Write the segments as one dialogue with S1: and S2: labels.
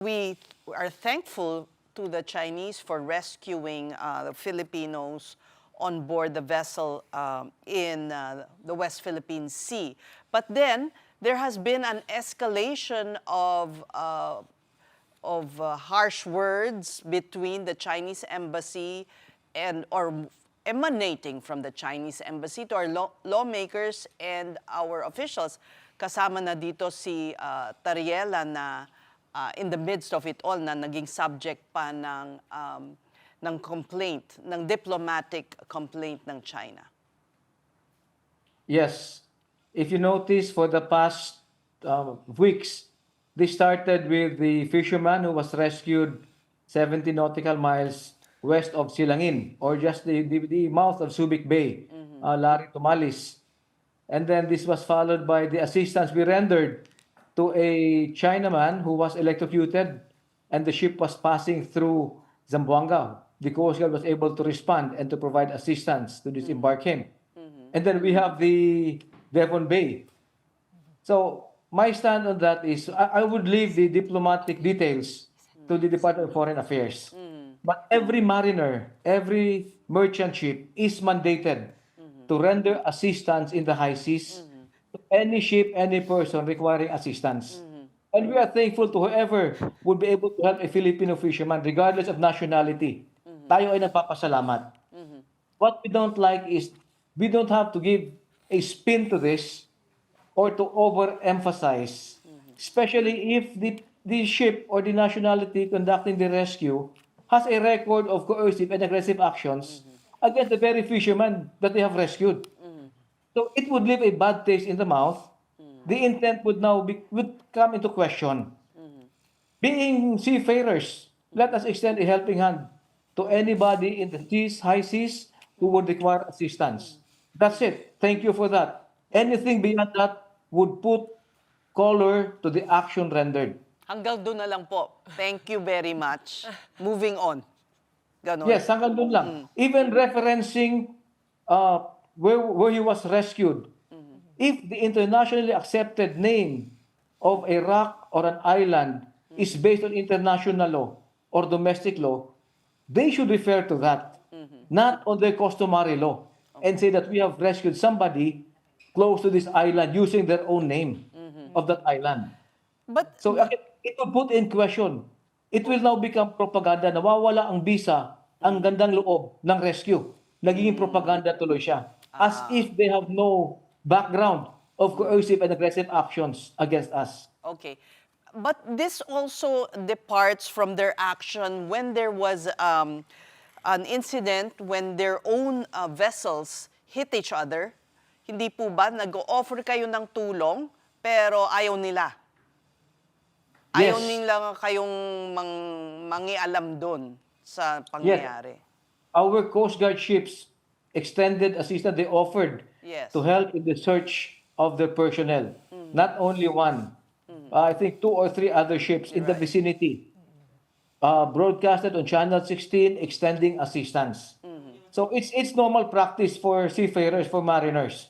S1: We are thankful to the Chinese for rescuing the Filipinos on board the vessel in the West Philippine Sea. But then there has been an escalation of harsh words between the Chinese embassy or emanating from the Chinese embassy to our lawmakers and our officials. Kasama na dito si Tariela na in the midst of it all na naging subject pa ng complaint, ng diplomatic complaint ng China.
S2: Yes. If you notice, for the past weeks, they started with the fisherman who was rescued 70 nautical miles west of Silangin, or just the mouth of Subic Bay, Larry Tumalis. And then this was followed by the assistance we rendered to a Chinaman who was electrocuted, and the ship was passing through Zamboanga. The Coast Guard was able to respond and to provide assistance to disembark him. And then we have the Devon Bay. So my stand on that is I would leave the diplomatic details to the Department of Foreign Affairs. But every mariner, every merchant ship is mandated to render assistance in the high seas to any ship, any person requiring assistance. And we are thankful to whoever would be able to help a Filipino fisherman, regardless of nationality. Tayo ay nagpapasalamat. What we don't like is we don't have to give a spin to this or to overemphasize, especially if the ship or the nationality conducting the rescue has a record of coercive and aggressive actions against the very fishermen that they have rescued. So it would leave a bad taste in the mouth. The intent would would come into question. Being seafarers, let us extend a helping hand to anybody in the seas, high seas, who would require assistance. That's it. Thank you for that. Anything beyond that would put color to the action rendered.
S1: Hanggang doon na lang po. Thank you very much. Moving on. Ganon.
S2: Yes, hanggang doon lang. Even referencing where he was rescued, if the internationally accepted name of a rock or an island is based on international law or domestic law, they should refer to that, not on their customary law, and say that we have rescued somebody close to this island using their own name of that island.
S1: But
S2: So it will put in question. It will now become propaganda. Nawawala ang bisa, ang gandang loob ng rescue. Nagiging propaganda tuloy siya. As if they have no background of coercive and aggressive actions against us.
S1: okay. But this also departs from their action when there was an incident when their own vessels hit each other. Hindi po ba nag-offer kayo ng tulong pero ayaw nila? Ayaw
S2: Yes.
S1: nila kayong mangialam doon sa pangyayari.
S2: Our Coast Guard ships extended assistance. They offered
S1: Yes.
S2: to help in the search of their personnel. Not only one. I think 2 or 3 other ships in the vicinity broadcasted on Channel 16 extending assistance. So it's normal practice for seafarers, for mariners.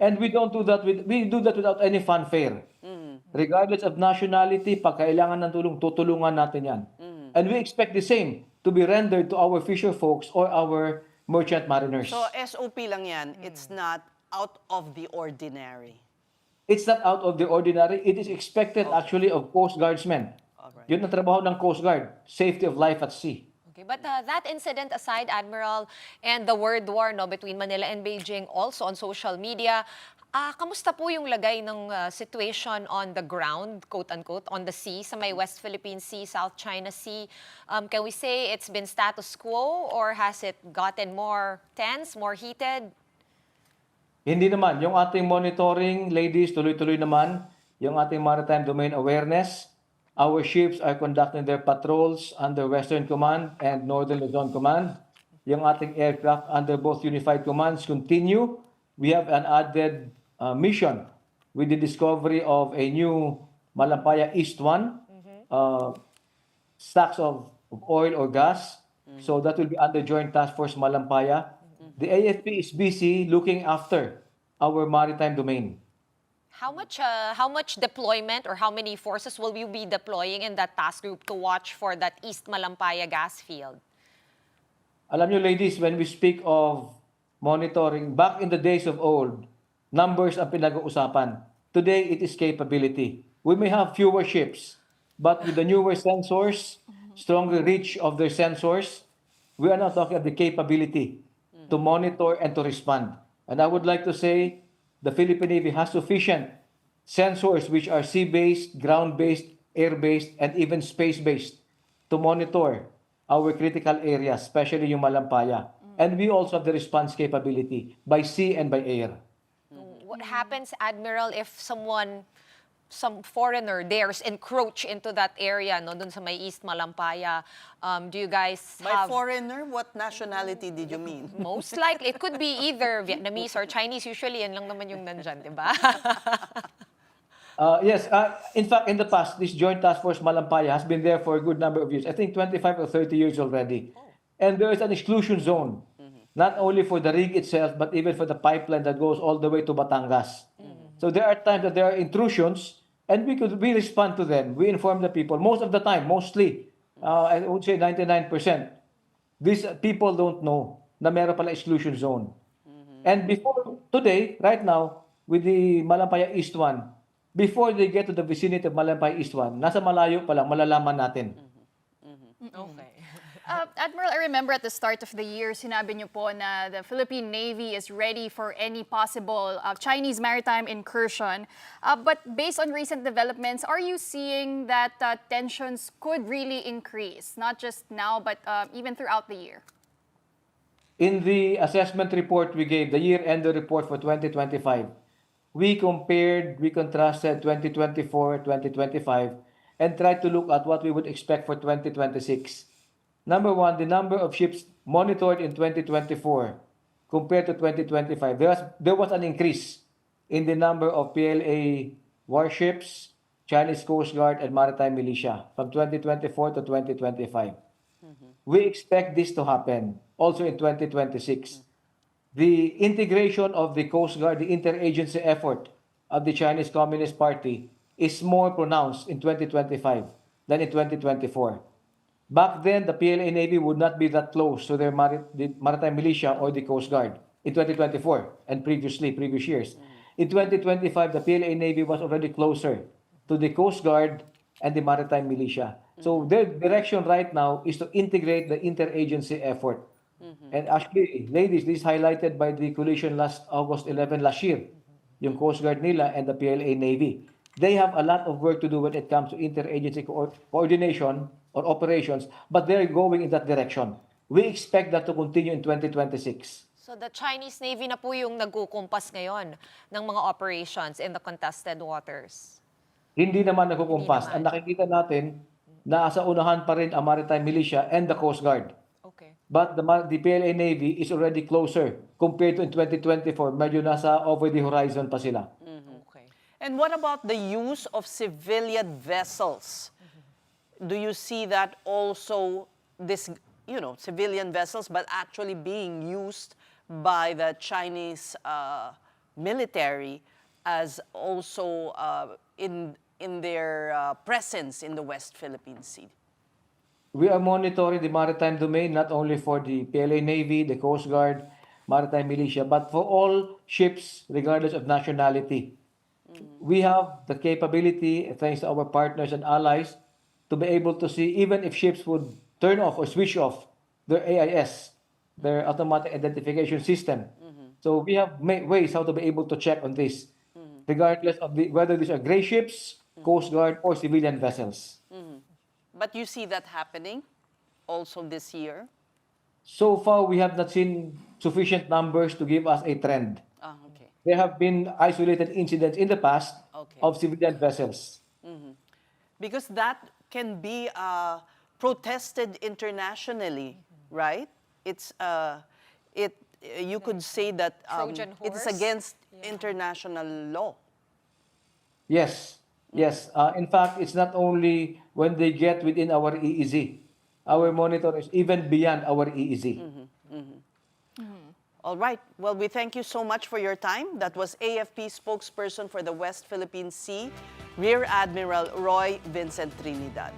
S2: And we don't do that we do that without any fanfare. Regardless of nationality, pag kailangan ng tulong, tutulungan natin yan. And we expect the same to be rendered to our fisher folks or our merchant mariners.
S1: So SOP lang yan. It's not out of the ordinary.
S2: It's not out of the ordinary. It is expected actually of Coast Guardsmen.
S1: Alright.
S2: Yun ang trabaho ng Coast Guard, safety of life at sea.
S3: Okay, but that incident aside, Admiral, and the word war between Manila and Beijing also on social media, kamusta po yung lagay ng situation on the ground, quote-unquote, on the sea, sa may West Philippine Sea, South China Sea? Can we say it's been status quo or has it gotten more tense, more heated?
S2: Hindi naman. Yung ating monitoring, ladies, tuloy-tuloy naman. Yung ating maritime domain awareness. Our ships are conducting their patrols under Western Command and Northern Luzon Command. Yung ating aircraft under both unified commands continue. We have an added mission with the discovery of a new Malampaya East 1 stacks of oil or gas. So that will be under Joint Task Force Malampaya. The AFP is busy looking after our maritime domain.
S3: How much deployment or how many forces will you be deploying in that task group to watch for that East Malampaya gas field?
S2: Alam nyo, ladies, when we speak of monitoring, back in the days of old, numbers ang pinag-uusapan. Today, it is capability. We may have fewer ships, but with the newer sensors, stronger reach of their sensors, we are now talking of the capability to monitor and to respond. And I would like to say the Philippine Navy has sufficient sensors which are sea-based, ground-based, air-based, and even space-based to monitor our critical areas, especially yung Malampaya. And we also have the response capability by sea and by air.
S3: What happens, Admiral, if some foreigner dares encroach into that area, no, dun sa may East Malampaya? Do you guys
S1: By
S3: have...
S1: foreigner, what nationality did you mean?
S3: Most likely, it could be either Vietnamese or Chinese. Usually, yan lang naman yung nandyan, di ba?
S2: Yes, in fact, in the past, this Joint Task Force Malampaya has been there for a good number of years. I think 25 or 30 years already. And there is an exclusion zone, not only for the rig itself, but even for the pipeline that goes all the way to Batangas. So there are times that there are intrusions, and we respond to them. We inform the people. Most of the time, mostly, I would say 99%, these people don't know na meron pala exclusion zone. And before today, right now, with the Malampaya East 1, before they get to the vicinity of Malampaya East 1, nasa malayo pa lang, malalaman natin.
S3: Okay.
S4: Admiral, I remember at the start of the year, sinabi niyo po na the Philippine Navy is ready for any possible Chinese maritime incursion. But based on recent developments, are you seeing that tensions could really increase, not just now, but even throughout the year?
S2: In the assessment report we gave, the year-end report for 2025, we contrasted 2024, 2025, and tried to look at what we would expect for 2026. Number one, the number of ships monitored in 2024 compared to 2025, there was an increase in the number of PLA warships, Chinese Coast Guard, and Maritime Militia from 2024 to 2025. We expect this to happen also in 2026. The integration of the Coast Guard, the interagency effort of the Chinese Communist Party is more pronounced in 2025 than in 2024. Back then, the PLA Navy would not be that close to the Maritime Militia or the Coast Guard in 2024 and previous years. In 2025, the PLA Navy was already closer to the Coast Guard and the Maritime Militia. So their direction right now is to integrate the interagency effort. And actually, ladies, this is highlighted by the collision last August 11 last year, yung Coast Guard nila and the PLA Navy. They have a lot of work to do when it comes to interagency coordination or operations, but they're going in that direction. We expect that to continue in 2026.
S3: So the Chinese Navy na po yung nagkukumpas ngayon ng mga operations in the contested waters.
S2: Hindi naman nagkukumpas.
S3: Hindi naman.
S2: Ang nakikita natin, nasa unahan pa rin ang Maritime Militia and the Coast Guard.
S3: Okay.
S2: But the PLA Navy is already closer compared to in 2024. Medyo nasa over the horizon pa sila.
S3: Okay.
S1: And what about the use of civilian vessels? Do you see that also, this, civilian vessels, but actually being used by the Chinese military as also in their presence in the West Philippine Sea?
S2: We are monitoring the maritime domain not only for the PLA Navy, the Coast Guard, Maritime Militia, but for all ships regardless of nationality. We have the capability, thanks to our partners and allies, to be able to see even if ships would turn off or switch off their AIS, their automatic identification system. So we have ways how to be able to check on this, regardless of whether these are gray ships, Coast Guard, or civilian vessels.
S1: But you see that happening also this year?
S2: So far, we have not seen sufficient numbers to give us a trend.
S1: Okay.
S2: There have been isolated incidents in the past of civilian vessels.
S1: Because that can be protested internationally, right? It's you could say that
S3: Trojan
S1: it is
S3: horse?
S1: against international law.
S2: Yes, yes. In fact, it's not only when they get within our EEZ. Our monitor is even beyond our EEZ.
S1: All right. Well, we thank you so much for your time. That was AFP spokesperson for the West Philippine Sea, Rear Admiral Roy Vincent Trinidad.